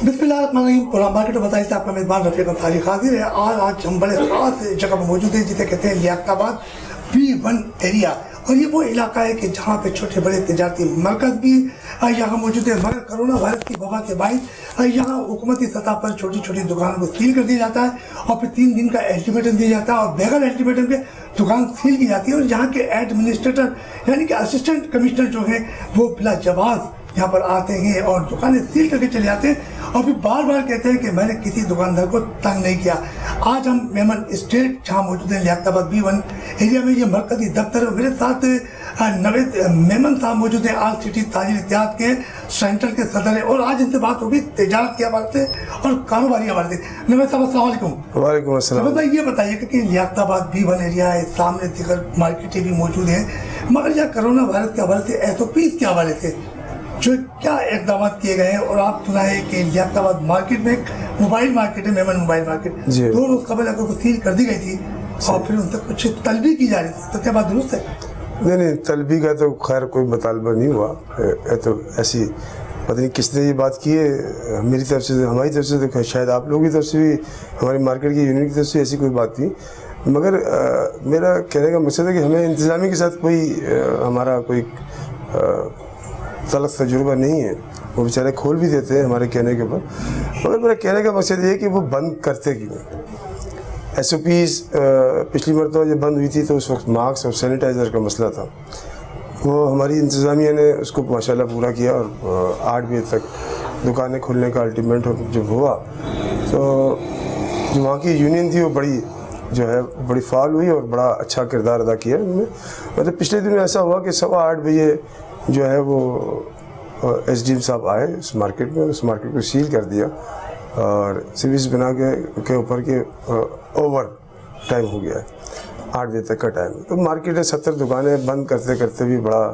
بسم اللہ الرحمن الرحیم. پورا مارکیٹ بتائی سے آپ کا میزبان رفیق انصاری حاضر ہے. آج ہم بڑے خاص جگہ پر موجود ہیں جسے کہتے ہیں لیاقت آباد B1 ایریا, اور یہ وہ علاقہ ہے کہ جہاں پہ چھوٹے بڑے تجارتی مرکز بھی یہاں موجود ہے, مگر کرونا وائرس کی وبا کے باعث یہاں حکومتی سطح پر چھوٹی چھوٹی دکانوں کو سیل کر دیا جاتا ہے اور پھر 3 دن کا الٹیمیٹم دیا جاتا ہے, اور بغیر الٹیمیٹم کے دکان سیل کی جاتی ہے. اور یہاں کے ایڈمنسٹریٹر یعنی کہ اسسٹنٹ کمشنر جو ہیں وہ بلا جواز یہاں پر آتے ہیں اور دکانیں سیل کر کے چلے جاتے ہیں, اور پھر بار بار کہتے ہیں کہ میں نے کسی دکاندار کو تنگ نہیں کیا. آج ہم میمن اسٹیٹ جہاں موجود ہیں لیاقت آباد B1 ایریا میں, یہ مرکزی دفتر ہے. میرے ساتھ نوید میمن صاحب موجود ہیں, آل سٹی تاجر اتحاد کے سینٹر کے صدر ہیں, اور آج ان سے بات ہوگی تجارت کے حوالے سے اور کاروباری حوالے سے. نوید صاحب السلام علیکم. وعلیکم السلام. یہ بتائیے کہ لیاقت آباد B1 ایریا ہے, سامنے دیگر مارکیٹیں بھی موجود ہیں, مگر یہ کرونا وائرس کے حوالے سے SOPs کے حوالے سے جو کیا اقدامات کیے گئے ہیں. اور آپ سنا ہے کہ لیاقت آباد مارکیٹ میں ایک موبائل مارکیٹ ہے, میمن موبائل مارکیٹ, 2 روز قبل اگر کو سیل کر دی گئی تھی اور پھر ان سے کچھ طلبی کی جا رہی تھی, تو کیا بات درست ہے؟ نہیں, طلبی کا تو خیر کوئی مطالبہ نہیں ہوا. تو ایسی پتہ نہیں کس نے یہ بات کی ہے, میری طرف سے ہماری طرف سے تو شاید آپ لوگوں کی طرف سے بھی, ہماری مارکیٹ کی یونٹ کی طرف سے ایسی کوئی بات نہیں. مگر میرا کہنے کا مقصد ہے کہ ہمیں انتظامیہ کے ساتھ کوئی ہمارا کوئی تلخ تجربہ نہیں ہے. وہ بیچارے کھول بھی دیتے ہیں ہمارے کہنے کے اوپر, مگر میرا کہنے کا مقصد یہ ہے کہ وہ بند کرتے کیوں. SOPs پچھلی مرتبہ جب بند ہوئی تھی تو اس وقت ماسک اور سینیٹائزر کا مسئلہ تھا. وہ ہماری انتظامیہ نے اس کو ماشاءاللہ پورا کیا, اور 8 بجے تک دکانیں کھلنے کا الٹیمیٹ جب ہوا تو جو وہاں کی یونین تھی وہ بڑی فعال ہوئی اور بڑا اچھا کردار ادا کیا انہوں نے. مطلب پچھلے دن ایسا ہوا کہ 8:15 بجے جو ہے وہ SDM صاحب آئے اس مارکیٹ میں, اس مارکیٹ کو سیل کر دیا, اور سروس بنا کے اوپر کے اوور ٹائم ہو گیا ہے, 8 بجے تک کا ٹائم. تو مارکیٹ ہے 70 دکانیں بند کرتے کرتے بھی بڑا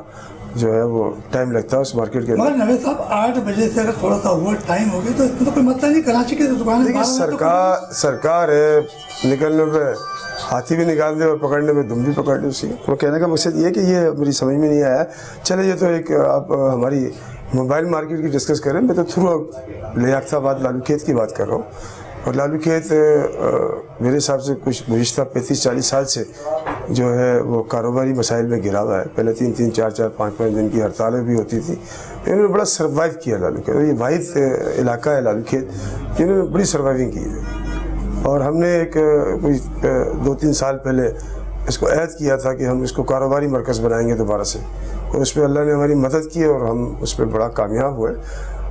جو ہے وہ ٹائم لگتا ہے اس مارکیٹ کے. مگر نوید صاحب 8 بجے سے اگر تھوڑا سا اوور ٹائم ہو گیا تو اس میں تو کوئی مسئلہ نہیں. کراچی کی دکانیں دیکھیے سرکار ہے, نکلنے پہ ہاتھی بھی نکال دے اور پکڑنے میں دم بھی پکڑ لے اسی. وہ کہنے کا مقصد یہ ہے کہ یہ میری سمجھ میں نہیں آیا. چلے یہ تو ایک آپ ہماری موبائل مارکیٹ کی ڈسکس کریں, میں تو تھرو لیاقت آباد لالو کھیت کی بات کر رہا ہوں. اور لالو کھیت میرے حساب سے کچھ گزشتہ 35-40 سال سے جو ہے وہ کاروباری مسائل میں گرا ہوا ہے. پہلے 3-3, 4-4, 5-5 دن کی ہڑتالیں بھی ہوتی تھی. انہوں نے بڑا سروائیو کیا لالو کھیت. یہ واحد علاقہ ہے لالو کھیت جنہوں نے بڑی سروائیونگ کی ہے. اور ہم نے ایک کوئی 2-3 سال پہلے اس کو عہد کیا تھا کہ ہم اس کو کاروباری مرکز بنائیں گے دوبارہ سے, اور اس پہ اللہ نے ہماری مدد کی اور ہم اس پہ بڑا کامیاب ہوئے.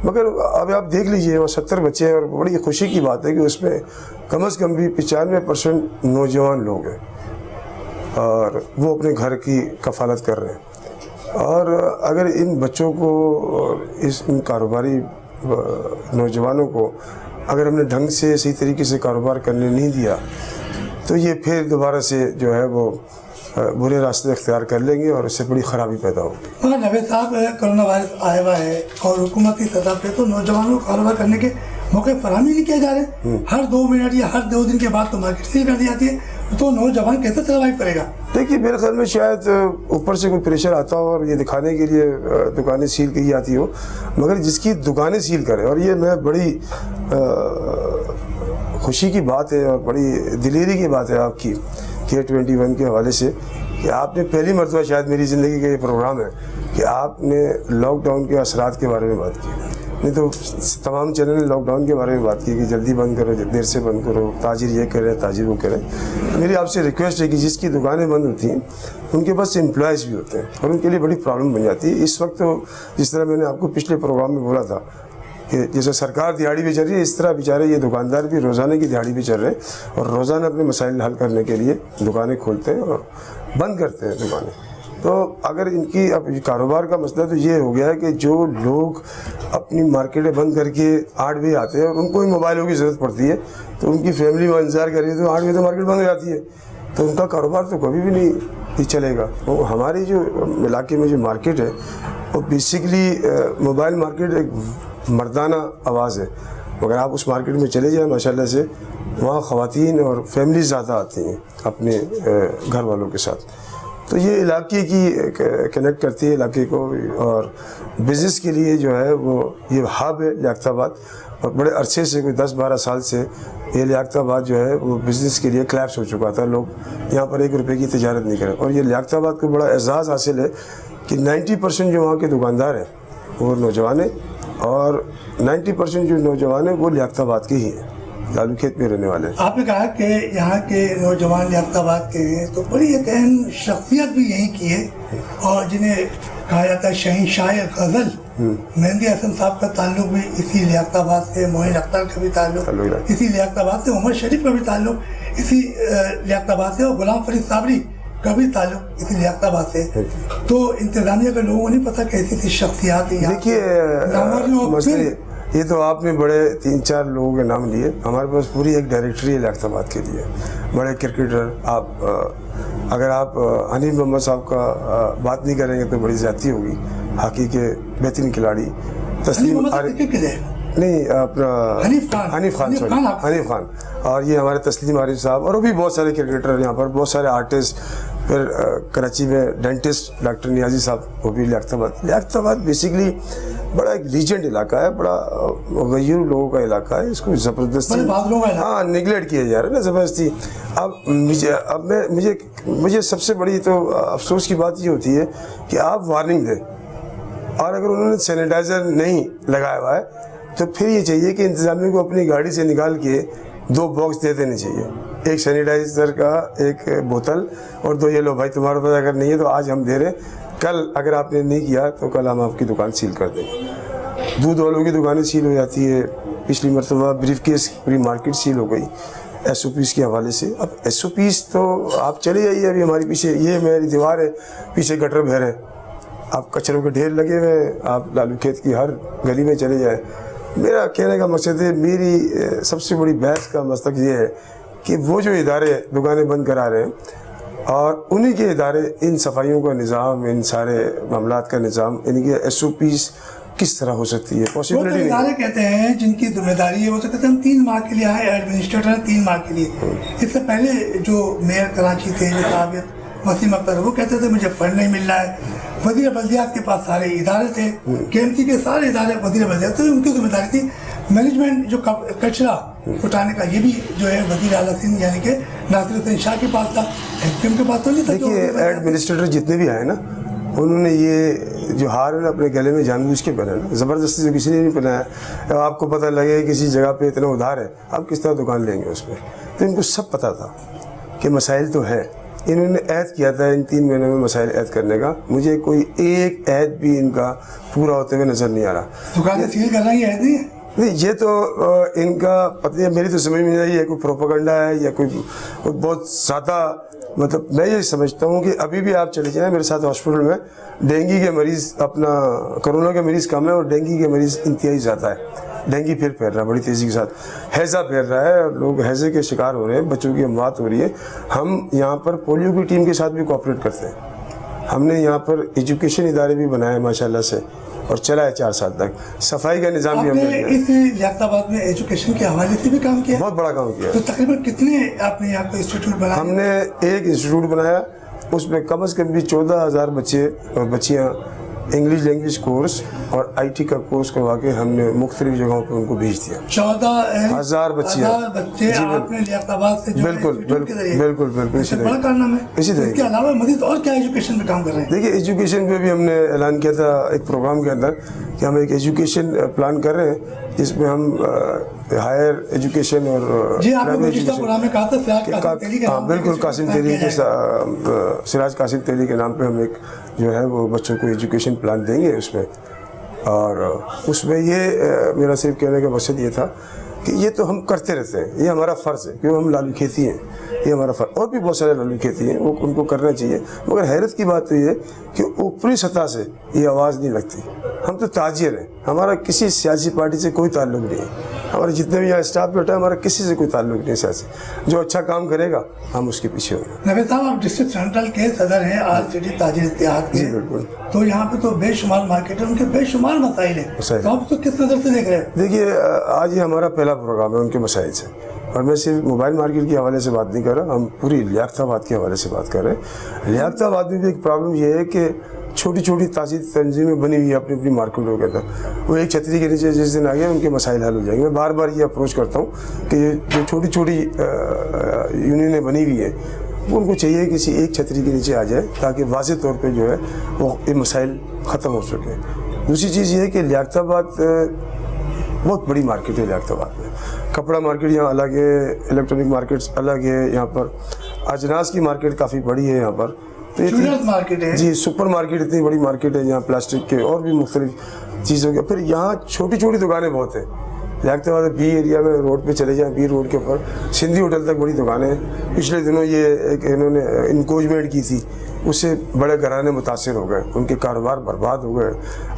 مگر اب آپ دیکھ لیجئے وہ 70 بچے ہیں, اور بڑی خوشی کی بات ہے کہ اس میں کم از کم بھی 95% نوجوان لوگ ہیں, اور وہ اپنے گھر کی کفالت کر رہے ہیں. اور اگر ان بچوں کو ان کاروباری نوجوانوں کو اگر ہم نے ڈھنگ سے صحیح طریقے سے کاروبار کرنے نہیں دیا تو یہ پھر دوبارہ سے جو ہے وہ برے راستے اختیار کر لیں گے, اور اس سے بڑی خرابی پیدا ہوگی. نوید صاحب کرونا وائرس آیا ہوا ہے, اور حکومتی سطح پہ تو نوجوانوں کو کاروبار کرنے کے موقع فراہم ہی نہیں کیے جا رہے. ہر 2 منٹ یا ہر 2 دن کے بعد تو مارکیٹ سیل کر دی جاتی ہے, تو نوجوان کیسے سروائیو کرے گا؟ دیکھیے میرے خیال میں شاید اوپر سے کوئی پریشر آتا ہو اور یہ دکھانے کے لیے دکانیں سیل کی جاتی ہو, مگر جس کی دکانیں سیل کرے, اور یہ میں بڑی خوشی کی بات ہے اور بڑی دلیری کی بات ہے آپ کی K21 کے حوالے سے کہ آپ نے پہلی مرتبہ شاید میری زندگی کا یہ پروگرام ہے کہ آپ نے لاک ڈاؤن کے اثرات کے بارے میں بات کی. نہیں تو تمام چینل نے لاک ڈاؤن کے بارے میں بات کی کہ جلدی بند کرو, دیر سے بند کرو, تاجر یہ کرے, تاجر وہ کرے. میری آپ سے ریکویسٹ ہے کہ جس کی دکانیں بند ہوتی ہیں ان کے پاس امپلائز بھی ہوتے ہیں, اور ان کے لیے بڑی پرابلم بن جاتی ہے. اس وقت تو جس طرح میں نے آپ کو پچھلے پروگرام میں بولا تھا کہ جیسے سرکار دیہاڑی پہ چل رہی ہے, اس طرح بیچارے یہ دکاندار بھی روزانہ کی دیہاڑی پہ چل رہے ہیں, اور روزانہ اپنے مسائل حل کرنے کے لیے دکانیں کھولتے ہیں اور بند کرتے ہیں دکانیں. تو اگر ان کی اب کاروبار کا مسئلہ تو یہ ہو گیا ہے کہ جو لوگ اپنی مارکیٹیں بند کر کے 8 بجے آتے ہیں اور ان کو ہی موبائلوں کی ضرورت پڑتی ہے, تو ان کی فیملی وہ انتظار کر رہی ہے, تو 8 بجے تو مارکیٹ بند ہو جاتی ہے, تو ان کا کاروبار تو کبھی بھی نہیں چلے گا. وہ ہماری جو علاقے میں جو مارکیٹ ہے وہ بیسکلی موبائل مارکیٹ ایک مردانہ آواز ہے. مگر آپ اس مارکیٹ میں چلے جائیں ماشاءاللہ سے, وہاں خواتین اور فیملیز زیادہ آتی ہیں اپنے گھر والوں کے ساتھ. تو یہ علاقے کی کنیکٹ کرتی ہے علاقے کو, اور بزنس کے لیے جو ہے وہ یہ ہب ہے لیاقت آباد. اور بڑے عرصے سے کوئی 10-12 سال سے یہ لیاقت آباد جو ہے وہ بزنس کے لیے کلیپس ہو چکا تھا. لوگ یہاں پر 1 روپے کی تجارت نہیں کریں, اور یہ لیاقت آباد کو بڑا اعزاز حاصل ہے کہ 90% جو وہاں کے دکاندار ہیں وہ نوجوان ہیں, اور 90% جو نوجوان ہیں وہ لیاقت آباد کے ہی ہیں, لالو کھیت میں رہنے والے ہیں. آپ نے کہا کہ یہاں کے نوجوان لیاقت آباد کے ہیں, تو بڑی ایک اہم شخصیت بھی یہیں کی ہے, اور جنہیں کہا جاتا ہے شہنشاہ غزل مہندی حسن صاحب کا تعلق بھی اسی لیاقت آباد سے, معین اختر کا بھی تعلق اسی لیاقت آباد سے, عمر شریف کا بھی تعلق اسی لیاقت آباد سے, اور غلام فرید صابری کا بھی تعلق اسی لیاقت آباد سے. تو انتظامیہ کے لوگوں کو نہیں پتا کیسی ایسی شخصیات ہیں. دیکھیے یہ تو آپ نے بڑے 3-4 لوگوں کے نام لیے, ہمارے پاس پوری ایک ڈائریکٹری ہے لیاقت آباد کے لیے. بڑے کرکٹر, آپ اگر آپ حنیف محمد صاحب کا بات نہیں کریں گے تو بڑی زیادتی ہوگی. ہاکی کے بہترین کھلاڑی تسلیم نہیں اپنا حنیف خان, اور یہ ہمارے تسلیم عارف صاحب, اور وہ بھی بہت سارے کرکٹر یہاں پر, بہت سارے آرٹسٹ. پھر کراچی میں ڈینٹسٹ ڈاکٹر نیازی صاحب, وہ بھی لیاقت آباد. لیاقت آباد بیسکلی بڑا ایک لیجنڈ علاقہ ہے, بڑا غیر لوگوں کا علاقہ ہے. اس کو زبردستی نگلیکٹ کیا جا رہا ہے نا, زبردستی. اب مجھے سب سے بڑی تو افسوس کی بات یہ ہوتی ہے کہ آپ وارننگ دیں, اور اگر انہوں نے سینیٹائزر نہیں لگایا ہوا ہے تو پھر یہ چاہیے کہ انتظامیہ کو اپنی گاڑی سے نکال کے 2 باکس دے دینے چاہیے, ایک سینیٹائزر کا ایک بوتل, اور 2 یہ لو بھائی تمہارے پاس اگر نہیں ہے تو آج ہم دے رہے ہیں, کل اگر آپ نے نہیں کیا تو کل ہم آپ کی دکان سیل کر دیں گے. دودھ والوں کی دکانیں سیل ہو جاتی ہے. پچھلی مرتبہ بریف کیس پوری مارکیٹ سیل ہو گئی SOPs کے حوالے سے. اب SOPs تو آپ چلے جائیے, ابھی ہماری پیچھے یہ میری دیوار ہے, پیچھے گٹر بہہ رہے ہیں, آپ کچروں کے ڈھیر لگے ہوئے ہیں, آپ لالو کھیت کی ہر گلی میں چلے جائیں. میرا کہنے کا مقصد ہے, میری سب سے بڑی بحث کا مسلک یہ ہے کہ وہ جو ادارے دکانیں بند کرا رہے ہیں, اور انہی کے ادارے ان صفائیوں کا نظام, ان سارے معاملات کا نظام, ان کے SOPs کس طرح ہو سکتی ہے؟ پاسبلٹی نہیں. ادارے کہتے ہیں جن کی ذمہ داری ہے, وہ تو کہتے ہیں ہم 3 ماہ کے لیے آئے, ایڈمنسٹریٹر 3 ماہ کے لیے. اس سے پہلے جو میئر کراچی تھے جو صاحب وسیم اختر, وہ کہتے تھے مجھے فنڈ نہیں مل رہا ہے. وزیر بلدیات کے پاس سارے ادارے تھے, KMC کے سارے ادارے وزیر بلدیات تھے, ان کی ذمہ داری تھی. مینجمنٹ جو کچرا اٹھانے کا یہ بھی جو ہے وزیر اعلیٰ سندھ یعنی کہ ناصر حسین شاہ کے پاس تھا, HM کے پاس تو نہیں تھا. دیکھیے ایڈمنسٹریٹر جتنے بھی آئے نا, انہوں نے یہ جو ہار ہے نا اپنے گلے میں جان بوجھ کے پہنا, زبردستی سے کسی نے نہیں پہنایا. آپ کو پتہ لگے کسی جگہ پہ اتنا ادھار ہے, آپ کس طرح دکان لیں گے اس پہ؟ تو ان کو سب پتہ تھا کہ مسائل تو ہیں. انہوں نے عہد کیا تھا ان 3 مہینوں میں مسائل عہد کرنے کا. مجھے کوئی ایک عہد بھی ان کا پورا ہوتے ہوئے نظر نہیں آ رہا. دکانیں سیل کرنا یہ عہد نہیں ہے. نہیں, یہ تو ان کا پتہ ہے, میری تو سمجھ میں نہیں آئی ہے کوئی پروپیگنڈا ہے یا کوئی بہت سادہ. مطلب میں یہ سمجھتا ہوں کہ ابھی بھی آپ چلے جائیں میرے ساتھ ہاسپٹل میں, ڈینگی کے مریض اپنا کرونا کے مریض کم ہے, اور ڈینگی کے مریض انتہائی زیادہ ہے. ڈینگی پھر پھیل رہا ہے بڑی تیزی کے ساتھ, ہیضہ پھیل رہا ہے, اور لوگ ہیضے کے شکار ہو رہے ہیں, بچوں کی اموات ہو رہی ہے. ہم یہاں پر پولیو کی ٹیم کے ساتھ بھی کوآپریٹ کرتے ہیں. ہم نے یہاں پر ایجوکیشن ادارے بھی بنائے ماشاءاللہ سے, اور چلا ہے 4 سال تک. صفائی کا نظام بھی ہم نے اس لیاقت آباد میں ایجوکیشن کے حوالے سے بھی کام کیا, بہت بڑا کام کیا. تو تقریباً کتنے آپ نے یہاں کو انسٹیٹیوٹ بنایا؟ ہم نے ایک انسٹیٹیوٹ بنایا, اس میں کم از کم بھی 14,000 بچے اور بچیاں انگلش لینگویج کورس اور IT کا کورس کروا کے ہم نے مختلف جگہوں پہ ان کو بھیج دیا. 14,000 بچے آپ نے لیاقت آباد سے بالکل بڑا کارنامہ ہے. اسی طرح اس کے علاوہ مزید اور کیا ایجوکیشن پہ کام کر رہے ہیں؟ دیکھیے ایجوکیشن پہ بھی ہم نے اعلان کیا تھا ایک پروگرام کے اندر کہ ہم ایک ایجوکیشن پلان کر رہے ہیں جس میں ہم ہائر ایجوکیشن اور بالکل قاسم تیلی کے سراج قاسم تیلی کے نام پہ ہم ایک جو ہے وہ بچوں کو ایجوکیشن پلان دیں گے اس میں. اور اس میں یہ میرا صرف کہنے کا مقصد یہ تھا کہ یہ تو ہم کرتے رہتے ہیں, یہ ہمارا فرض ہے کیونکہ ہم لالو کھیتی ہیں, یہ ہمارا فرض. اور بھی بہت سارے لالو کھیتی ہیں, وہ ان کو کرنا چاہیے. مگر حیرت کی بات تو یہ ہے کہ اوپری سطح سے یہ آواز نہیں لگتی. ہم تو تاجر ہیں, ہمارا کسی سیاسی پارٹی سے کوئی تعلق نہیں ہے. ہمارے جتنے بھی یہاں اسٹاف بیٹھا ہے ہمارا کسی سے کوئی تعلق نہیں سیاسی. جو اچھا کام کرے گا ہم اس کے پیچھے ہوں گے. نوید صاحب, آپ ڈسٹرکٹ سینٹرل کے صدر ہیں آل سٹی تاجر اتحاد کے. جی بالکل. تو یہاں پہ تو بے شمار مارکیٹ ہے, ان کے بے شمار مسائل ہیں, تو آپ اس کو کس نظر سے دیکھ رہے ہیں؟ دیکھیے آج یہ ہمارا پہلا پروگرام ہے ان کے مسائل سے. اور میں صرف موبائل مارکیٹ کے حوالے سے بات نہیں کر رہا, ہم پوری لیاقت کے حوالے سے بات کر رہے ہیں. لیاقت میں بھی ایک پرابلم یہ ہے کہ چھوٹی چھوٹی تاثیر تنظیمیں بنی ہوئی ہیں اپنی اپنی مارکیٹوں کے اندر. وہ ایک چھتری کے نیچے جس دن آ گئے ان کے مسائل حل ہو جائیں گے. میں بار بار یہ اپروچ کرتا ہوں کہ جو چھوٹی چھوٹی یونینیں بنی ہوئی ہیں وہ ان کو چاہیے کسی ایک چھتری کے نیچے آ جائے تاکہ واضح طور پہ جو ہے وہ یہ مسائل ختم ہو سکے. دوسری چیز یہ ہے کہ لیاقت آباد بہت بڑی مارکیٹ ہے. لیاقت آباد میں کپڑا مارکیٹ یہاں الگ ہے, الیکٹرانک مارکیٹس الگ ہے, یہاں پر اجناس کی مارکیٹ کافی بڑی ہے. یہاں پر مارکیٹ ہے جی, سپر مارکیٹ اتنی بڑی مارکیٹ ہے یہاں, پلاسٹک کے اور بھی مختلف چیزوں کے. پھر یہاں چھوٹی چھوٹی دکانیں بہت ہیں. لیاقت آباد بی ایریا میں روڈ پہ چلے جائیں, بی روڈ کے اوپر سندھی ہوٹل تک بڑی دکانیں ہیں. پچھلے دنوں یہ ایک انہوں نے انکوچمنٹ کی تھی, اس سے بڑے گھرانے متاثر ہو گئے, ان کے کاروبار برباد ہو گئے.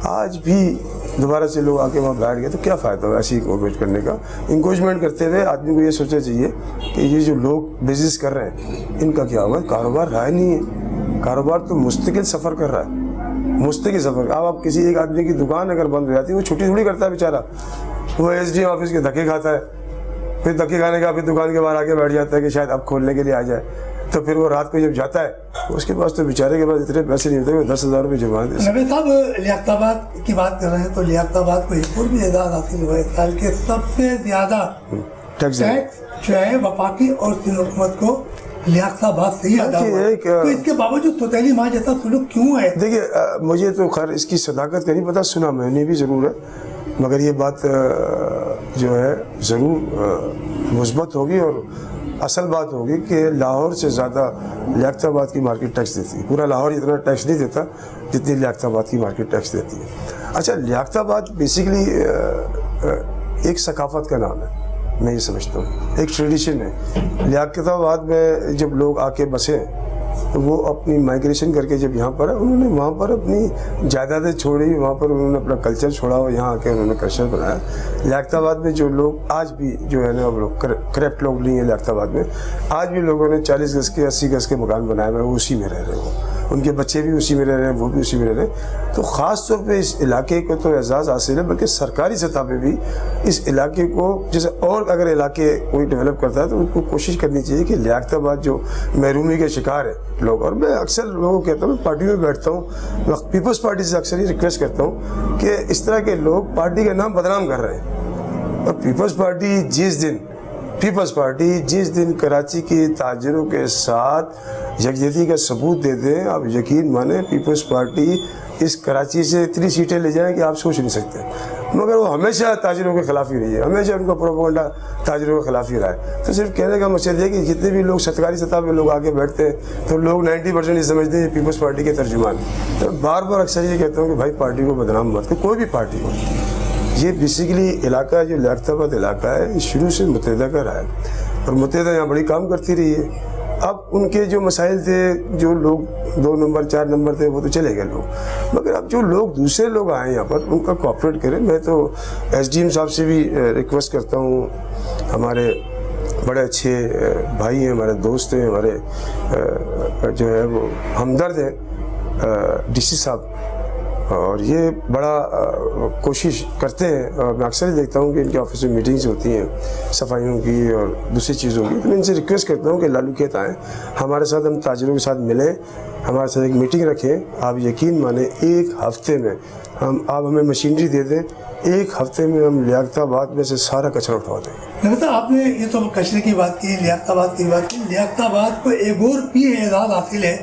آج بھی دوبارہ سے لوگ آ کے وہاں بیٹھ گئے تو کیا فائدہ ہو ایسی انکوچمنٹ کرنے کا. انکوچمنٹ کرتے ہوئے آدمی کو یہ سوچنا چاہیے کہ یہ جو لوگ بزنس کر رہے ہیں ان کا کیا ہوگا. کاروبار رہا نہیں ہے, کاروبار تو مستقل سفر کر رہا ہے, مستقل سفر. اب آپ کسی ایک آدمی کی دکان اگر بند ہو جاتی ہے وہ چھٹی تھوڑی کرتا ہے بیچارہ, وہ ایس ڈی آفس کے دھکے کھاتا ہے, پھر دھکے کھانے کا پھر دکان کے باہر آ کے بیٹھ جاتا ہے کہ شاید اب کھولنے کے لیے آ جائے. تو پھر وہ رات کو جب جاتا ہے اس کے پاس تو بیچارے کے پاس اتنے پیسے نہیں ہوتے, وہ 10,000 روپئے جمع دے. نوید صاحب لیاقت آباد کی بات کر رہے ہیں تو لیاقت آباد کو ایک اور بھی اعزاز حاصل ہوا ہے. سال کے سب سے زیادہ ٹیکس جو ہے وفاقی اور سندھ حکومت کو لیاقت آباد سے ہی ادا ہوا ہے. تو اس کے باوجود سوتیلی ماں جیسا سلوک کیوں ہے؟ دیکھیے مجھے تو خیر اس کی صداقت کا نہیں پتا, سنا میں نے بھی ضرور ہے, مگر یہ بات جو ہے ضرور مثبت ہوگی اور اصل بات ہوگی کہ لاہور سے زیادہ لیاقت آباد کی مارکیٹ ٹیکس دیتی ہے. پورا لاہور اتنا ٹیکس نہیں دیتا جتنی لیاقت آباد کی مارکیٹ ٹیکس دیتی ہے. اچھا, لیاقت آباد بیسیکلی ایک ثقافت کا نام ہے, میں یہ سمجھتا ہوں ایک ٹریڈیشن ہے. لیاقت آباد میں جب لوگ آ کے بسے تو وہ اپنی مائگریشن کر کے جب یہاں پر انہوں نے وہاں پر اپنی جائیدادیں چھوڑی, وہاں پر انہوں نے اپنا کلچر چھوڑا اور یہاں آ کے انہوں نے کلچر بنایا. لیاقت آباد میں جو لوگ آج بھی جو ہے نا وہ لوگ کریپٹ لوگ نہیں ہیں لیاقت آباد میں, آج بھی لوگوں نے 40 گز کے 80 گز کے مکان بنائے ہوئے ہیں, وہ اسی میں رہ رہے ہیں, ان کے بچے بھی اسی میں رہ رہے ہیں, وہ بھی اسی میں رہ رہے ہیں. تو خاص طور پہ اس علاقے کو تو اعزاز حاصل ہے, بلکہ سرکاری سطح پہ بھی اس علاقے کو جیسے اور اگر علاقے کوئی ڈیولپ کرتا ہے تو ان کو کوشش کرنی چاہیے کہ لیاقت آباد جو محرومی کے شکار ہے لوگ, اور میں اکثر لوگوں کو کہتا ہوں, میں پارٹی میں بیٹھتا ہوں, پیپلز پارٹی سے اکثر یہ ریکویسٹ کرتا ہوں کہ اس طرح کے لوگ پارٹی کا نام بدنام کر رہے ہیں. اور پیپلز پارٹی جس دن کراچی کے تاجروں کے ساتھ یکجہتی کا ثبوت دے دیں, آپ یقین مانیں پیپلز پارٹی اس کراچی سے اتنی سیٹیں لے جائیں کہ آپ سوچ نہیں سکتے. مگر وہ ہمیشہ تاجروں کے خلاف ہی رہی ہے, ہمیشہ ان کا پروپیگنڈا تاجروں کے خلاف ہی رہا ہے. تو صرف کہنے کا مقصد ہے کہ جتنے بھی لوگ سرکاری سطح پہ لوگ آگے بیٹھتے ہیں تو لوگ 90% یہ سمجھتے ہیں پیپلز پارٹی کے ترجمان. تو بار بار اکثر یہ کہتا ہوں کہ بھائی پارٹی کو بدنام مت کرو, کوئی بھی پارٹی ہو. یہ بیسیکلی علاقہ جو لیاقت آباد علاقہ ہے یہ شروع سے متحدہ کا رہا ہے, اور متحدہ یہاں بڑی کام کرتی رہی ہے. اب ان کے جو مسائل تھے, جو لوگ 2 نمبر 4 نمبر تھے وہ تو چلے گئے لوگ, مگر اب جو لوگ دوسرے لوگ آئے یہاں پر ان کا کوآپریٹ کریں. میں تو ایس ڈی ایم صاحب سے بھی ریکویسٹ کرتا ہوں, ہمارے بڑے اچھے بھائی ہیں, ہمارے دوست ہیں, ہمارے جو ہے وہ ہمدرد ہیں ڈی سی صاحب, اور یہ بڑا کوشش کرتے ہیں. اور میں اکثر دیکھتا ہوں کہ ان کے آفس میں میٹنگز ہوتی ہیں صفائیوں کی اور دوسری چیزوں کی. تو میں ان سے ریکویسٹ کرتا ہوں کہ لالو کھیت آئیں ہمارے ساتھ, ہم تاجروں کے ساتھ ملیں, ہمارے ساتھ ایک میٹنگ رکھیں. آپ یقین مانیں ایک ہفتے میں آپ ہمیں مشینری دے دیں, ایک ہفتے میں ہم لیاقت آباد میں سے سارا کچرا اٹھوا دیں گے. نوید صاحب آپ نے یہ تو کچرے کی بات کی, لیاقت آباد کی بات کی. لیاقت آباد کو ایک اور بھی اعزاز حاصل ہے,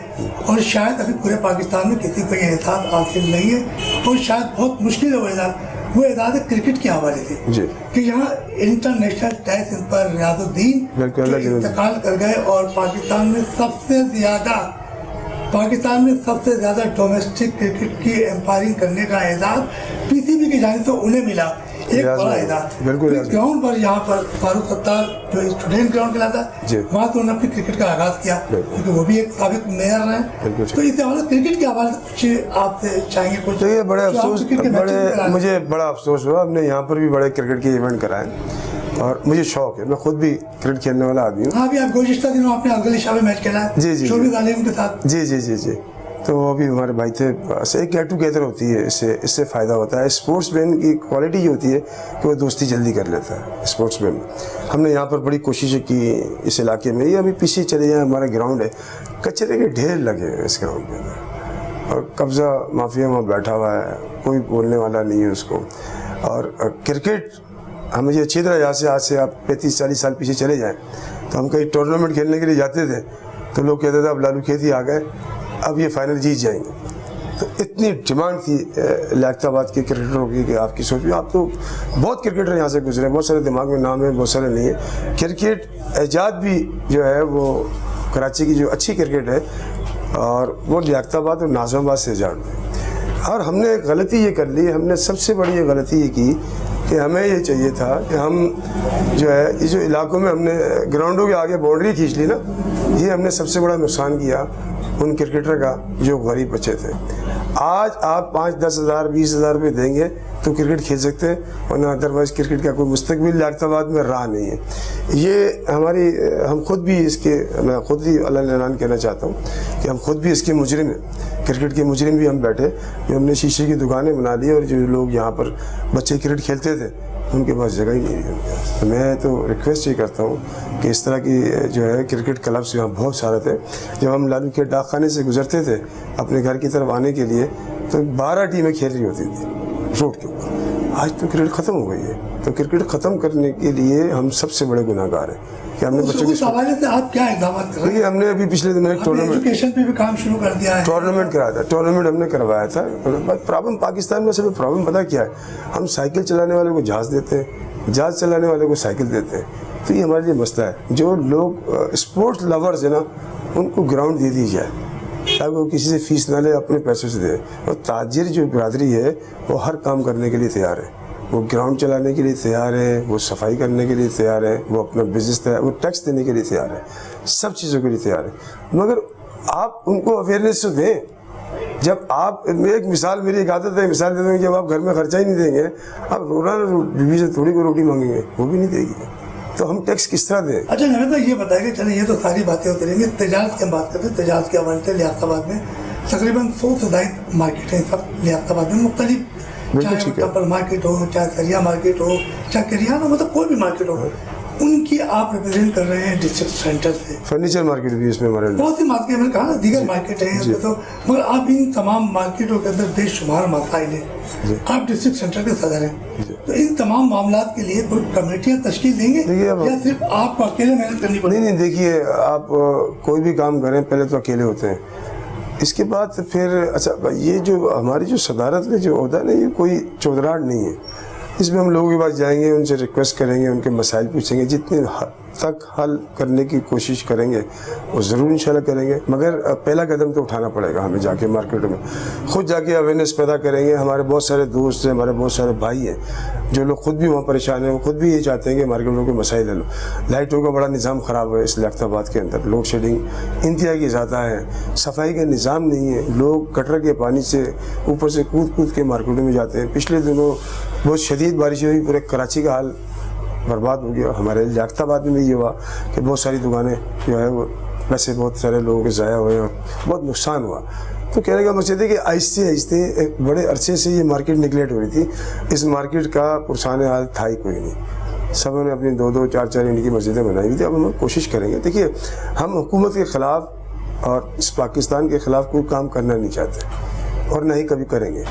اور شاید ابھی پورے پاکستان میں کسی کو یہ اعزاز حاصل نہیں ہے, اور شاید بہت مشکل ہے وہ اعزاز. وہ اعزاز کرکٹ کے حوالے سے جی, کہ یہاں انٹرنیشنل ٹیسٹ ان پر ریاض الدین انتقال کر گئے, اور پاکستان میں سب سے زیادہ ڈومیسٹک کرکٹ کی امپائرنگ کرنے کا اعزاز پی سی بی کی جانب سے انہیں ملا. ایک بڑا اعزاز. بالکل گراؤنڈ پر یہاں پر فاروق ستار جو اسٹوڈنٹ گراؤنڈ کہلاتا ہے, وہاں سے انہوں نے اپنی کرکٹ کا آغاز کیا, کیونکہ وہ بھی ایک سابق میئر رہے ہیں. تو اس حوالے کرکٹ کے حوالے سے کچھ آپ سے چاہیں گے کچھ؟ یہ بڑے افسوس, مجھے بڑا افسوس ہوا, ہم نے یہاں پر بھی بڑے کرکٹ کے ایونٹ کرائے, اور مجھے شوق ہے, میں خود بھی کرکٹ کھیلنے والا آدمی ہوں. ہاں بھی آپ گزشتہ دنوں آپ نے افغان شاہ میں میچ کھیلا ہے جی جی شوبز عالم کے ساتھ. جی جی جی جی تو وہ بھی ہمارے بھائی تھے. بس ایک گیٹ ٹوگیدر ہوتی ہے, اس سے فائدہ ہوتا ہے. اسپورٹس مین کی کوالٹی یہ ہوتی ہے کہ وہ دوستی جلدی کر لیتا ہے اسپورٹس مین. ہم نے یہاں پر بڑی کوششیں کی اس علاقے میں. یہ ابھی پیچھے چلے جائیں, ہمارا گراؤنڈ ہے, کچرے کے ڈھیر لگے ہیں اس گراؤنڈ کے اندر, اور قبضہ مافیا وہاں بیٹھا ہوا ہے, کوئی بولنے والا نہیں ہے اس کو. اور کرکٹ ہمیں یہ اچھی طرح یہاں سے, آج سے آپ 35-40 سال پیچھے چلے جائیں تو ہم کہیں ٹورنامنٹ کھیلنے کے لیے جاتے تھے تو لوگ کہتے تھے اب لالو کھیتی آ گئے, اب یہ فائنل جیت جائیں گے. تو اتنی ڈیمانڈ تھی لیاقت آباد کے کرکٹروں کی کہ آپ کی سوچ بھی, آپ تو بہت کرکٹر یہاں سے گزرے, بہت سارے دماغ میں نام ہے, بہت سارے نہیں ہے. کرکٹ ایجاد بھی جو ہے وہ کراچی کی جو اچھی کرکٹ ہے, اور وہ لیاقت آباد اور ناظم آباد سے ایجاد ہوئی. اور ہم نے ایک غلطی یہ کر لی, ہم نے سب سے بڑی یہ غلطی یہ کی کہ ہمیں یہ چاہیے تھا کہ ہم جو ہے یہ جو علاقوں میں ہم نے گراؤنڈوں کے آگے باؤنڈری کھینچ لی نا, یہ ہم نے سب سے بڑا نقصان کیا ان کرکٹر کا جو غریب بچے تھے. آج آپ 5-10 ہزار 20 ہزار روپے دیں گے تو کرکٹ کھیل سکتے ہیں, ورنہ ادروائز کرکٹ کا کوئی مستقبل لیاقت آباد میں رہا نہیں ہے. یہ ہماری, ہم خود بھی اس کے, میں خود ہی اعلان کہنا چاہتا ہوں کہ ہم خود بھی اس کے مجرم ہیں, کرکٹ کے مجرم بھی ہم بیٹھے. جو ہم نے شیشے کی دکانیں بنا لی, اور جو لوگ یہاں پر بچے کرکٹ کھیلتے تھے ان کے پاس جگہ ہی نہیں ہے. تو میں تو ریکویسٹ یہ کرتا ہوں کہ اس طرح کی جو ہے کرکٹ کلبس یہاں بہت سارے تھے. جب ہم لالو کے ڈاک خانے سے گزرتے تھے اپنے گھر کی طرف آنے کے لیے تو 12 ٹیمیں کھیل رہی ہوتی تھیں روڈ کے اوپر. آج تو کرکٹ ختم ہو گئی ہے. تو کرکٹ ختم کرنے کے لیے ہم سب سے بڑے گناہ گار ہیں کہ ہم نے بچوں کے حوالے سے آپ کیا اقدامات کر رہے ہیں؟ ہم نے ابھی پچھلے دنوں ایک ایجوکیشن پہ بھی کام شروع کر دیا ہے. ٹورنامنٹ کرایا تھا, ٹورنامنٹ ہم نے کروایا تھا. پرابلم پاکستان میں صرف پرابلم پتہ کیا ہے, ہم سائیکل چلانے والے کو جہاز دیتے ہیں, جہاز چلانے والے کو سائیکل دیتے ہیں. تو یہ ہمارے لیے مسئلہ ہے. جو لوگ اسپورٹس لورز ہیں نا, ان کو گراؤنڈ دے دی جائے تاکہ وہ کسی سے فیس نہ لے, اپنے پیسوں سے دے. اور تاجر جو برادری ہے وہ ہر کام کرنے کے لیے تیار ہے, وہ گراؤنڈ چلانے کے لیے تیار ہے, وہ صفائی کرنے کے لیے تیار ہے, وہ اپنا بزنس تیار, وہ ٹیکس دینے کے لیے تیار ہے, سب چیزوں کے لیے تیار ہے. مگر آپ ان کو اویئرنیس تو دیں. جب آپ, ایک مثال, میری ایک عادت ہے مثال دے دیں, جب آپ گھر میں خرچہ ہی نہیں دیں گے, آپ روزانہ بیوی سے تھوڑی کو روٹی مانگیں گے, وہ بھی نہیں دے گی, تو ہم ٹیکس کس طرح دیں؟ اچھا نوید بھائی یہ بتائیں کہ چلیں یہ تو ساری باتیں ہوتی رہیں گی. تجارت کی ہم بات کرتے ہیں. تجارت کے حوالے سے لیاقت آباد میں تقریباً 100 سے زائد مارکیٹ ہیں سب لیاقت آباد میں مختلف, چاہے ٹپل مارکیٹ ہو, چاہے سریا مارکیٹ ہو, چاہے کریانہ, مطلب کوئی بھی مارکیٹ ہو, ان کی آپ ریپرزینٹ کر رہے ہیں ڈسٹرکٹ سینٹر سے. فرنیچر مارکیٹ بھی اس میں ہمارے بہت سی مارکیٹ, میں نے کہا نا دیگر مارکیٹ ہیں تو, مگر آپ ان تمام مارکیٹوں کے اندر بے شمار مسائل ہیں. آپ ڈسٹرکٹ سینٹر کے صدر ہیں, تو ان تمام معاملات کے لیے کوئی کمیٹیاں تشکیل دیں گے یا صرف آپ کو اکیلے محنت کرنی پڑے گی؟ نہیں, دیکھیے آپ کوئی بھی کام کریں پہلے تو اکیلے ہوتے ہیں, اس کے بعد پھر اچھا یہ جو ہماری جو صدارت کا جو عہدہ ہے نا, یہ کوئی چودراہٹ نہیں ہے. اس میں ہم لوگوں کے پاس جائیں گے, ان سے ریکویسٹ کریں گے, ان کے مسائل پوچھیں گے, جتنے حد تک حل کرنے کی کوشش کریں گے وہ ضرور انشاءاللہ کریں گے. مگر پہلا قدم تو اٹھانا پڑے گا ہمیں, جا کے مارکیٹوں میں خود جا کے اویئرنیس پیدا کریں گے. ہمارے بہت سارے دوست ہیں, ہمارے بہت سارے بھائی ہیں جو لوگ خود بھی وہاں پریشان ہیں, وہ خود بھی یہ چاہتے ہیں کہ مارکیٹوں کے مسائل حل ہو. لائٹوں کا بڑا نظام خراب ہے اس لیاقت آباد کے اندر, لوڈ شیڈنگ انتہائی کی زیادہ ہے, صفائی کا نظام نہیں ہے, لوگ گٹر کے پانی سے اوپر سے کود کے مارکیٹوں میں جاتے ہیں. پچھلے دنوں بہت شدید بارشیں ہوئی, پورے کراچی کا حال برباد ہو گیا. ہمارے لیاقت آباد میں بھی یہ ہوا کہ بہت ساری دکانیں جو ہے وہ پیسے بہت سارے لوگوں کے ضائع ہوئے اور بہت نقصان ہوا. تو کہنے کا مقصد ہے کہ آہستہ آہستہ ایک بڑے عرصے سے یہ مارکیٹ نگلیکٹ ہو رہی تھی. اس مارکیٹ کا پرسان حال تھا ہی کوئی نہیں, سب نے اپنی 2-2 4-4 انڈی کی مسجدیں بنائی ہوئی تھی. اب ہم کوشش کریں گے. دیکھیے ہم حکومت کے خلاف اور اس پاکستان کے خلاف کوئی کام کرنا نہیں چاہتے اور نہ ہی کبھی کریں گے.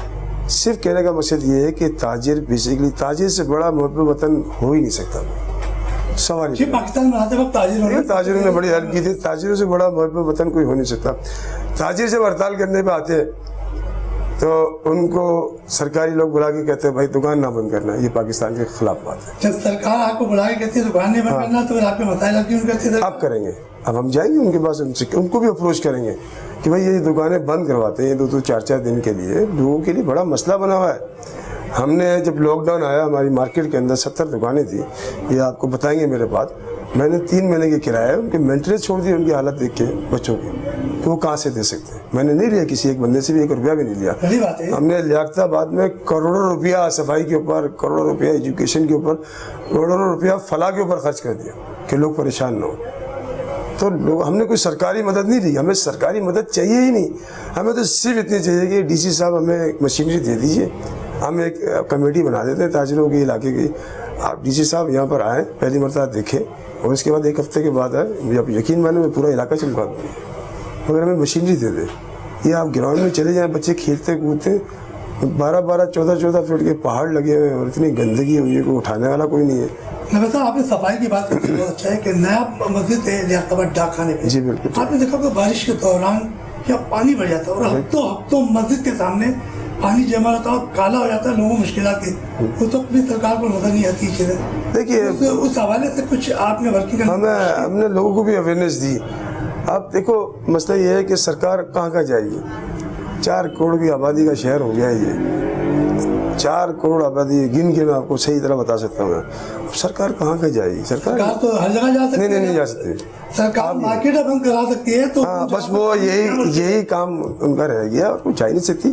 صرف کہنے کا مقصد یہ ہے کہ تاجر بیسیکلی, تاجر سے بڑا محب وطن ہو ہی نہیں سکتا. سوال یہ پاکستان میں آتے وقت تاجروں نے بڑی ہیلپ کی تھی. تاجروں سے بڑا محب وطن کوئی ہو نہیں سکتا. تاجر جب ہڑتال کرنے پہ آتے ہیں تو ان کو سرکاری لوگ بلا کے کہتے ہیں بھائی دکان نہ بند کرنا, یہ پاکستان کے خلاف بات ہے. جب سرکار آپ کو بلا کے کہتی ہے دکان نہیں بند کرنا, تو پھر آپ کے مسائل کیوں کرتے ہیں؟ آپ کریں گے. اب ہم جائیں گے ان کے پاس, ان کو بھی اپروچ کریں گے کہ بھائی یہ دکانیں بند کرواتے ہیں 2-2 4-4 دن کے لیے, لوگوں کے لیے بڑا مسئلہ بنا ہوا ہے. ہم نے جب لاک ڈاؤن آیا ہماری مارکیٹ کے اندر 70 دکانیں تھیں, یہ آپ کو بتائیں گے میرے بات. میں نے 3 مہینے کے کرایہ ان کے مینٹیننس چھوڑ دی, ان کی حالت دیکھ کے بچوں کی, کہ وہ کہاں سے دے سکتے ہیں. میں نے نہیں لیا کسی ایک بندے سے بھی 1 روپیہ بھی نہیں لیا. ہم نے لیاقت آباد میں کروڑوں روپیہ صفائی کے اوپر, کروڑوں روپیہ ایجوکیشن کے اوپر, کروڑوں روپیہ فلاح کے اوپر خرچ کر دیا کہ لوگ پریشان نہ ہوں. تو ہم نے کوئی سرکاری مدد نہیں لی, ہمیں سرکاری مدد چاہیے ہی نہیں, ہمیں تو صرف اتنی چاہیے کہ ڈی سی صاحب ہمیں مشینری دے دیجیے, ہم ایک کمیٹی بنا دیتے ہیں تاجروں کے علاقے کی, آپ ڈی سی صاحب یہاں پر آئیں, پہلی مرتبہ دیکھیں, اور اس کے بعد ایک ہفتے کے بعد آئے, آپ یقین مانیں میں پورا علاقہ چمکا دوں, مگر ہمیں مشینری دے دیں. یہ آپ گراؤنڈ میں چلے جائیں, بچے کھیلتے کودتے, 12-14 فٹ کے پہاڑ لگے ہوئے ہیں اور اتنی گندگی ہوئی ہے, کوئی اٹھانے والا کوئی نہیں ہے. صاحب آپ نے صفائی کی بات کی, بہت اچھا ہے کہ نیا مسجد ہے لیاقت آباد ڈاک خانے پہ. جی بالکل. آپ نے دیکھا کہ بارش کے دوران یا پانی بڑھ جاتا ہے اور ہفتوں مسجد کے سامنے پانی جمع ہوتا ہے اور کالا ہو جاتا ہے, لوگوں کو مشکلات کی, اس وقت بھی سرکار کو نظر نہیں آتی چیزیں. دیکھیے اس حوالے سے کچھ آپ نے ورکنگ ہم نے لوگوں کو بھی اویئرنیس دی. آپ دیکھو مسئلہ یہ ہے کہ سرکار کہاں جائے گی, 4 کروڑ کی آبادی کا شہر ہو گیا ہے یہ, 4 کروڑ آبادی گن کے میں آپ کو صحیح طرح بتا سکتا ہوں. اب سرکار کہاں جائے گی؟ سرکار تو ہر جگہ جا سکتی ہے, نہیں جا سکتی. سرکار مارکیٹیں بند کرا سکتی ہے, تو ہاں بس وہ یہی کام ان کا رہ گیا, اور کچھ جا ہی نہیں سکتی.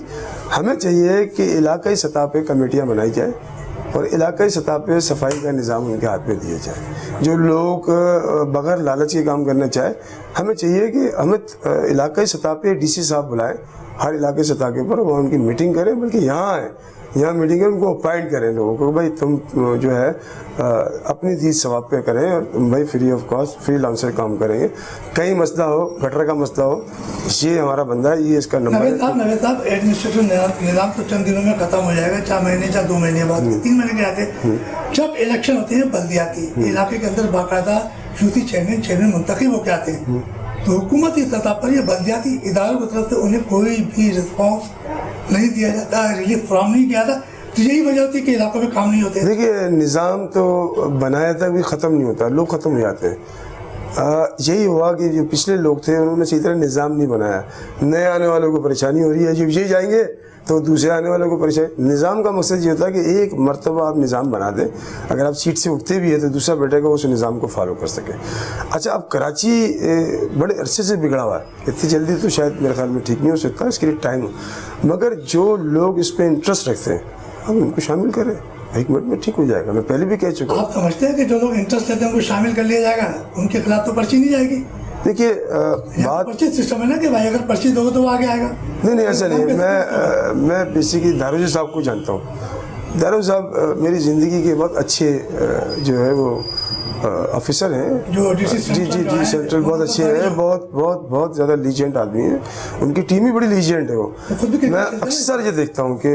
ہمیں چاہیے کہ علاقائی سطح پہ کمیٹیاں بنائی جائیں اور علاقائی سطح پہ صفائی کا نظام ان کے ہاتھ میں دیا جائے. جو لوگ بغیر لالچ کے کام کرنا چاہے, ہمیں چاہیے کہ ہمیں علاقائی سطح پہ ڈی سی صاحب بلائیں, ہر علاقے سطح کے اوپر وہاں ان کی میٹنگ کریں, بلکہ یہاں آئیں, یہاں میٹنگ ان کو اپائنٹ کریں لوگوں کو, بھائی تم جو ہے اپنی چیز ثواب پہ کریں, اور بھائی free of cost freelancer کام کریں گے. کہیں مسئلہ ہو, گٹر کا مسئلہ ہو, یہ ہمارا بندہ ہے, یہ اس کا نمبر ہے. نوید صاحب ایڈمنسٹریٹو نظام تو چند دنوں میں ختم ہو جائے گا, 4 مہینے 2 مہینے بعد, 3 مہینے کے آتے. جب الیکشن ہوتے ہیں بلدیاتی علاقے کے اندر باقاعدہ یوتی چیئرمین منتخب ہو کے آتے ہیں, تو حکومتی سطح پر یہ بلدیاتی اداروں کی طرف سے انہیں کوئی بھی رسپانس نہیں دیا جاتا, ریلیف فراہم نہیں کیا جاتا. تو یہی وجہ ہوتی ہے کہ علاقوں میں کام نہیں ہوتے. دیکھیے نظام تو بنایا تھا بھی ختم نہیں ہوتا, لوگ ختم ہو جاتے ہیں. یہی ہوا کہ جو پچھلے لوگ تھے انہوں نے صحیح طرح نظام نہیں بنایا, نئے آنے والوں کو پریشانی ہو رہی ہے, جب یہ جائیں گے تو دوسرے آنے والوں کو پریشانی. نظام کا مقصد یہ ہوتا ہے کہ ایک مرتبہ آپ نظام بنا دیں, اگر آپ سیٹ سے اٹھتے بھی ہیں تو دوسرا بیٹے گا اس نظام کو فالو کر سکے. اچھا اب کراچی بڑے عرصے سے بگڑا ہوا ہے, اتنی جلدی تو شاید میرے خیال میں ٹھیک نہیں ہو سکتا, اس کے لیے ٹائم ہو, مگر جو لوگ اس پہ انٹرسٹ رکھتے ہیں ہم ان کو شامل کریں, 1 منٹ میں ٹھیک ہو جائے گا. میں پہلے بھی کہہ چکا ہوں. آپ سمجھتے ہیں کہ جو لوگ انٹرسٹ لیتے ہیں ان کو شامل کر لیا جائے گا, ان کے خلاف تو پرچی نہیں جائے گی؟ دیکھیے بات پرچی سسٹم ہے نا کہ بھائی اگر پرچی دو گے تو وہ آگے آئے گا. نہیں ایسا نہیں. میں بیسیکلی داروجی صاحب کو جانتا ہوں. داروجی صاحب میری زندگی کے بہت اچھے جو ہے وہ آفیسر ہیں, جو جی سینٹرل بہت اچھے ہیں, بہت زیادہ لیجنٹ آدمی ہیں, ان کی ٹیم ہی بڑی لیجنٹ ہے. وہ میں اکثر یہ دیکھتا ہوں کہ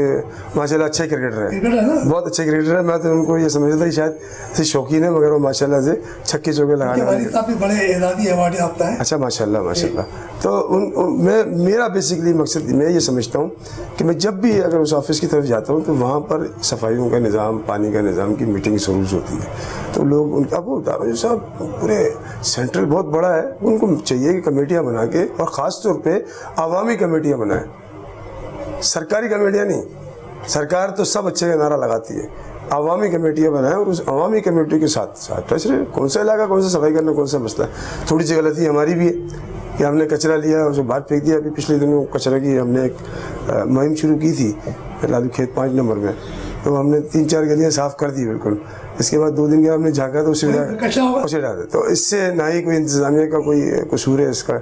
ماشاء اللہ اچھے کرکٹر ہیں, بہت اچھے کرکٹر ہیں. میں تو ان کو یہ سمجھتا تھا کہ شاید شوقین ہے, مگر وہ ماشاء اللہ سے چھکے چوکے لگانے والے. بڑے اعزازی ایوارڈ یافتہ ہیں. اچھا ماشاء اللہ. تو میرا بیسکلی مقصد میں یہ سمجھتا ہوں کہ میں جب بھی اگر اس آفس کی طرف جاتا ہوں تو وہاں پر صفائیوں کا نظام, پانی کا نظام کی میٹنگ سروس ہوتی ہے. تو لوگ ان کا وہ داروجی صاحب پورے سینٹرل بہت بڑا ہے, ان کو چاہیے کہ کمیٹیاں بنا کے, اور خاص طور پہ عوامی کمیٹیاں بنائیں, سرکاری کمیٹیاں نہیں. سرکار تو سب اچھے کا نعرہ لگاتی ہے, عوامی کمیٹیاں بنائیں اور اس عوامی کمیٹی کے ساتھ ٹچ رہے. کون سا علاقہ کون سا صفائی کرنا, کون سا مسئلہ ہے. تھوڑی سی غلطی ہماری بھی ہے کہ ہم نے کچرا لیا اور اسے باہر پھینک دیا. ابھی پچھلے دنوں کچرا کی ہم نے ایک مہم شروع کی تھی لالو کھیت 5 نمبر میں, تو ہم نے 3-4 گلیاں صاف کر دی بالکل. اس کے بعد 2 دن کے ہم نے جھانکا تو اسے ڈال دیا. تو اس سے نہ ہی کوئی انتظامیہ کا کوئی قصور ہے اس کا,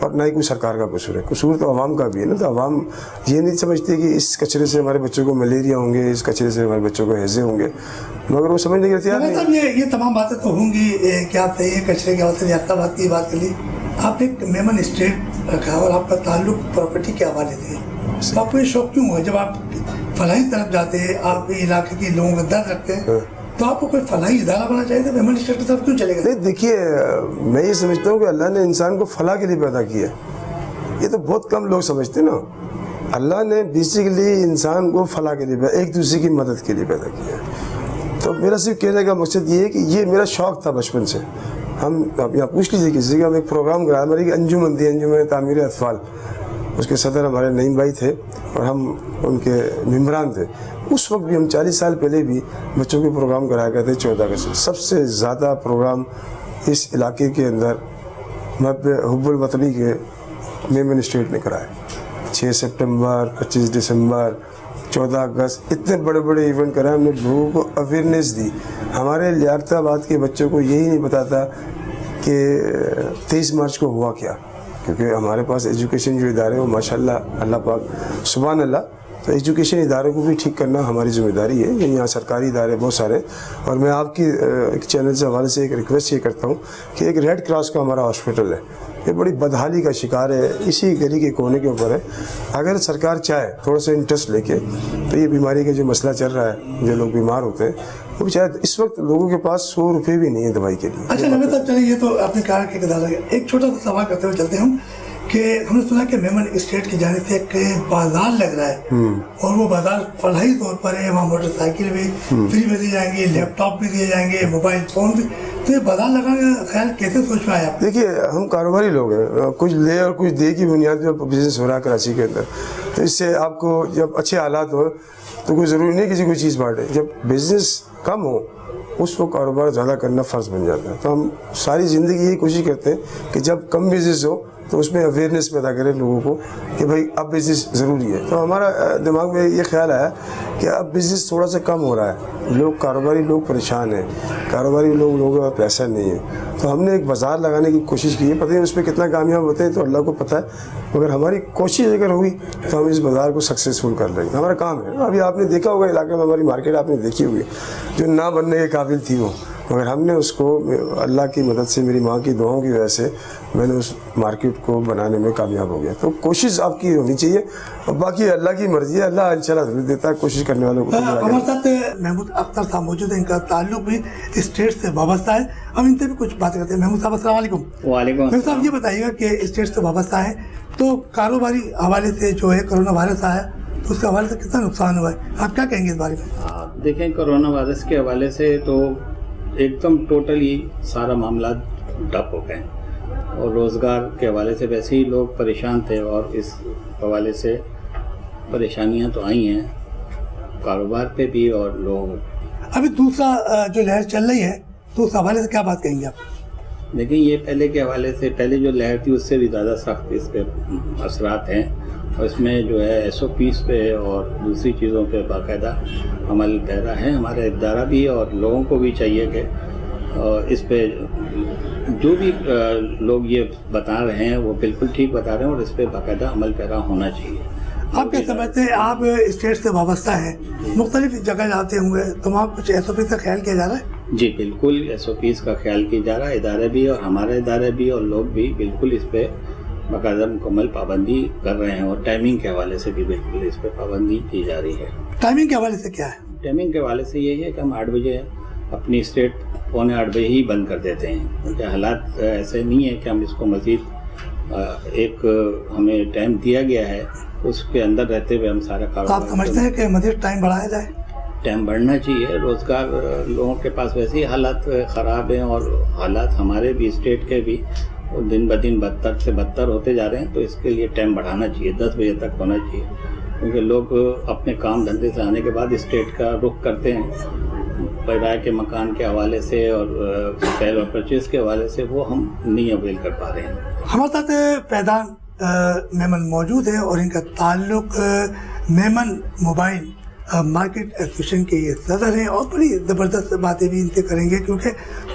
اور نہ ہی کوئی سرکار کا قصور ہے. قصور تو عوام کا بھی ہے نا. تو عوام یہ نہیں سمجھتے کہ اس کچرے سے ہمارے بچوں کو ملیریا ہوں گے, اس کچرے سے ہمارے بچوں کو ہیضے ہوں گے, مگر وہ سمجھنے کے تیار نہیں. یہ تمام باتیں تو ہوں گی کہ آپ یہ کچرے کے حوالے سے لیاقت آباد کی بات کر لی. آپ نے ایک میمن اسٹیٹ رکھا اور آپ کا تعلق پراپرٹی کے حوالے سے, تو آپ کو یہ شوق کیوں ہوا؟ جب آپ فلاحی طرف جاتے ہیں, آپ علاقے کے لوگوں کا درد رکھتے ہیں, تو آپ کو کوئی فلاحی ادارہ بنا چاہیے تھا, میمن اسٹیٹ کی طرف کیوں چلے گئے؟ نہیں دیکھیے, میں یہ سمجھتا ہوں کہ اللہ نے انسان کو فلاح کے لیے پیدا کیا. یہ تو بہت کم لوگ سمجھتے ہیں نا. اللہ نے بیسیکلی انسان کو فلاح کے لیے, ایک دوسرے کی مدد کے لیے پیدا کیا. تو میرا صرف کہنے کا مقصد یہ ہے کہ یہ میرا شوق تھا بچپن سے. ہم یہاں پوچھ لیجیے کسی کا, ہم ایک پروگرام کرایا, ہماری ایک انجمن تھی, انجمن تعمیر اطفال. اس کے صدر ہمارے نعیم بھائی تھے اور ہم ان کے ممبران تھے. اس وقت بھی ہم 40 سال پہلے بھی بچوں کے پروگرام کرایا کرتے. 14 اگست سب سے زیادہ پروگرام اس علاقے کے اندر حب الوطنی کے میمن اسٹیٹ نے کرائے. 6 سپٹمبر, 25 دسمبر, 14 اگست, اتنے بڑے بڑے ایونٹ کرائے. ہم نے لوگوں کو اویئرنیس دی. ہمارے لیاقت آباد کے بچوں کو یہی نہیں پتا تھا کہ 23 مارچ کو ہوا کیا، کیونکہ ہمارے پاس ایجوکیشن جو ادارے ہیں وہ ماشاءاللہ اللہ پاک سبحان اللہ، تو ایجوکیشن اداروں کو بھی ٹھیک کرنا ہماری ذمہ داری ہے. یہاں سرکاری ادارے بہت سارے، اور میں آپ کی ایک چینل سے حوالے سے ایک ریکویسٹ یہ کرتا ہوں کہ ایک ریڈ کراس کا ہمارا ہاسپٹل ہے، یہ بڑی بدحالی کا شکار ہے، اسی گلی کے کونے کے اوپر ہے. اگر سرکار چاہے تھوڑا سا انٹرسٹ لے کے، تو یہ بیماری کا جو مسئلہ چل رہا ہے، جو لوگ بیمار ہوتے ہیں، وہ شاید اس وقت لوگوں کے پاس 100 روپے بھی نہیں ہے دوائی کے لیے. اچھا نوید صاحب، چلیے یہ تو آپ نے کہا کہ ایک چھوٹا سا سوال کرتے ہوئے چلتے ہم کہ ہم نے سنا کہ میمن اسٹیٹ کی جانب سے ایک بازار لگ رہا ہے، اور وہ بازار فلاحی طور پر ہے، وہاں موٹر سائیکل بھی فری میں دی جائیں گی، لیپ ٹاپ بھی دیے جائیں گے، موبائل فون بھی. تو یہ بازار لگانے کا خیال کیسے سوچ میں آیا آپ؟ دیکھیے ہم کاروباری لوگ ہیں، کچھ لے اور کچھ دے کی بنیاد پہ بزنس ہو رہا ہے کراچی کے اندر. تو اس سے آپ کو جب اچھے حالات ہو تو کوئی ضروری نہیں کسی کوئی چیز بانٹے. جب بزنس کم ہو اس کو کاروبار زیادہ کرنا فرض بن جاتا ہے. تو ہم ساری زندگی یہی کوشش کرتے ہیں کہ جب کم بزنس ہو تو اس میں اویئرنیس پیدا کریں لوگوں کو کہ بھائی اب بزنس ضروری ہے. تو ہمارا دماغ میں یہ خیال آیا کہ اب بزنس تھوڑا سا کم ہو رہا ہے، لوگ کاروباری لوگ پریشان ہیں، کاروباری لوگوں کے پاس پیسہ نہیں ہے. تو ہم نے ایک بازار لگانے کی کوشش کی ہے. پتہ نہیں اس پہ کتنا کامیاب ہوتے ہیں تو اللہ کو پتہ ہے، مگر ہماری کوشش اگر ہوئی تو ہم اس بازار کو سکسیزفل کر لیں گے. ہمارا کام ہے. ابھی آپ نے دیکھا ہوگا علاقے میں ہماری مارکیٹ آپ نے دیکھی ہوگی جو نہ بننے کے قابل تھی وہ، مگر ہم نے اس کو اللہ کی مدد سے، میری ماں کی دعاؤں کی وجہ سے میں نے اس مارکیٹ کو بنانے میں کامیاب ہو گیا. تو کوشش آپ کی ہونی چاہیے، اور باقی اللہ کی مرضی ہے، اللہ انشاءاللہ ضرور دیتا ہے کوشش کرنے والوں کو. ہمارے ساتھ محمود اختر صاحب موجود ہیں، ان کا تعلق بھی اسٹیٹ سے وابستہ ہے. ہم ان سے بھی کچھ باتیں کرتے ہیں. محمود صاحب السلام علیکم. وعلیکم محمود صاحب یہ بتائیے گا کہ اسٹیٹ سے وابستہ ہے تو کاروباری حوالے سے جو ہے کرونا وائرس آیا تو اس کے حوالے سے کتنا نقصان ہوا ہے، آپ کیا کہیں گے اس بارے میں؟ آپ دیکھیں کرونا وائرس کے حوالے سے تو ایک دم ٹوٹلی سارا معاملات ڈپ ہو گئے، اور روزگار کے حوالے سے ویسے ہی لوگ پریشان تھے، اور اس حوالے سے پریشانیاں تو آئی ہیں کاروبار پہ بھی اور لوگوں. ابھی دوسرا جو لہر چل رہی ہے تو اس حوالے سے کیا بات کہیں گے آپ؟ لیکن یہ پہلے کے حوالے سے، پہلے جو لہر تھی اس سے بھی زیادہ سخت اس پہ اثرات ہیں، اور اس میں جو ہے SOPs پہ اور دوسری چیزوں پہ باقاعدہ عمل پیرا ہے ہمارے ادارہ بھی، اور لوگوں کو بھی چاہیے کہ اس پہ جو بھی لوگ یہ بتا رہے ہیں وہ بالکل ٹھیک بتا رہے ہیں، اور اس پہ باقاعدہ عمل پیرا ہونا چاہیے. آپ کیا سمجھتے ہیں، آپ اسٹیٹ سے وابستہ ہیں، مختلف جگہ جاتے ہوں گے تو وہاں کچھ SOP کا خیال کیا جا رہا ہے؟ جی بالکل SOPs کا خیال کیا جا رہا ہے، ادارے بھی اور ہمارے ادارے بھی اور لوگ بھی بالکل اس پہ باقاعدہ مکمل پابندی کر رہے ہیں، اور ٹائمنگ کے حوالے سے بھی بالکل اس پہ پابندی کی جا رہی ہے. ٹائمنگ کے حوالے سے کیا ہے؟ ٹائمنگ کے حوالے سے یہی ہے کہ ہم 8 بجے اپنی اسٹیٹ 7:45 بجے ہی بند کر دیتے ہیں، کیونکہ حالات ایسے نہیں ہے کہ ہم اس کو مزید ایک ہمیں ٹائم دیا گیا ہے اس کے اندر رہتے ہوئے ہم سارا کاروبار. آپ سمجھتے ہیں کہ مزید ٹائم بڑھایا جائے؟ ٹائم بڑھنا چاہیے. روزگار لوگوں کے پاس ویسے ہی حالات خراب ہیں، اور حالات ہمارے بھی اسٹیٹ کے بھی دن بدن بدتر سے بدتر ہوتے جا رہے ہیں. تو اس کے لیے ٹائم بڑھانا چاہیے، 10 بجے تک ہونا چاہیے، کیونکہ لوگ اپنے کام دھندے سے آنے کے بعد اسٹیٹ کا رخ کرتے ہیں کرائے کے مکان کے حوالے سے اور سیل اور پرچیز کے حوالے سے، وہ ہم نہیں اویل کر پا رہے ہیں. ہمارے ساتھ فیضان میمن موجود ہے، اور ان کا تعلق میمن موبائل مارکیٹ ایسوسیشن کے یہ صدر ہیں، اور بڑی زبردست باتیں بھی ان سے کریں گے، کیونکہ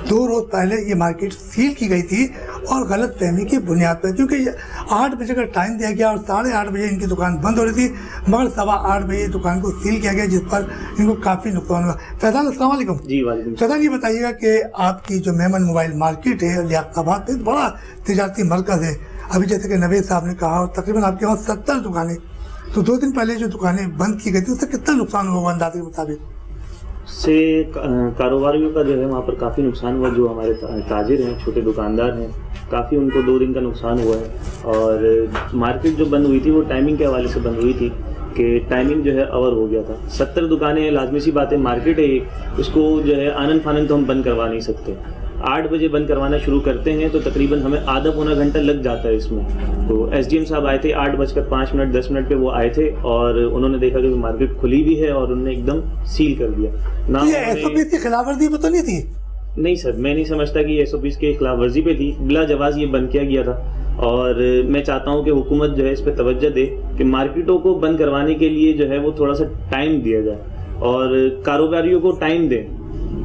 2 روز پہلے یہ مارکیٹ سیل کی گئی تھی اور غلط فہمی کی بنیاد پر، کیونکہ 8 بجے کا ٹائم دیا گیا اور 8:30 بجے ان کی دکان بند ہو رہی تھی، مگر 8:15 بجے دکان کو سیل کیا گیا، جس پر ان کو کافی نقصان ہوا. فیضان السلام علیکم. جی وعلیکم. فیضان یہ بتائیے گا کہ آپ کی جو میمن موبائل مارکیٹ ہے لیاقت آباد میں بڑا تجارتی مرکز ہے، ابھی جیسے کہ نوید صاحب نے کہا، اور تقریباً آپ کے وہاں 70 دکانیں، تو 2 دن پہلے جو دکانیں بند کی گئی تھی اس سے کتنا نقصان ہوا اندازے کے مطابق؟ سے کاروباریوں کا جو ہے وہاں پر کافی نقصان ہوا. جو ہمارے تاجر ہیں، چھوٹے دکاندار ہیں، کافی ان کو 2 دن کا نقصان ہوا ہے. اور مارکیٹ جو بند ہوئی تھی وہ ٹائمنگ کے حوالے سے بند ہوئی تھی کہ ٹائمنگ جو ہے اوور ہو گیا تھا. 70 دکانیں، لازمی سی بات ہے، مارکیٹ ہے اس کو جو ہے آنن فانن تو ہم بند کروا نہیں سکتے. 8 بجے بند کروانا شروع کرتے ہیں تو تقریباً ہمیں آدھا پونا گھنٹہ لگ جاتا ہے اس میں. تو SDM صاحب آئے تھے 8:05 10 منٹ پہ وہ آئے تھے، اور انہوں نے دیکھا کہ مارکیٹ کھلی بھی ہے، اور انہوں نے ایک دم سیل کر دیا. SOPs کی خلاف ورزی تو نہیں تھی؟ نہیں سر، میں نہیں سمجھتا کہ SOPs کی خلاف ورزی پہ تھی. بلا جواز یہ بند کیا گیا تھا، اور میں چاہتا ہوں کہ حکومت جو ہے اس پہ توجہ دے کہ مارکیٹوں کو بند کروانے کے لیے جو ہے وہ تھوڑا سا ٹائم دیا جائے، اور کاروباریوں کو ٹائم دیں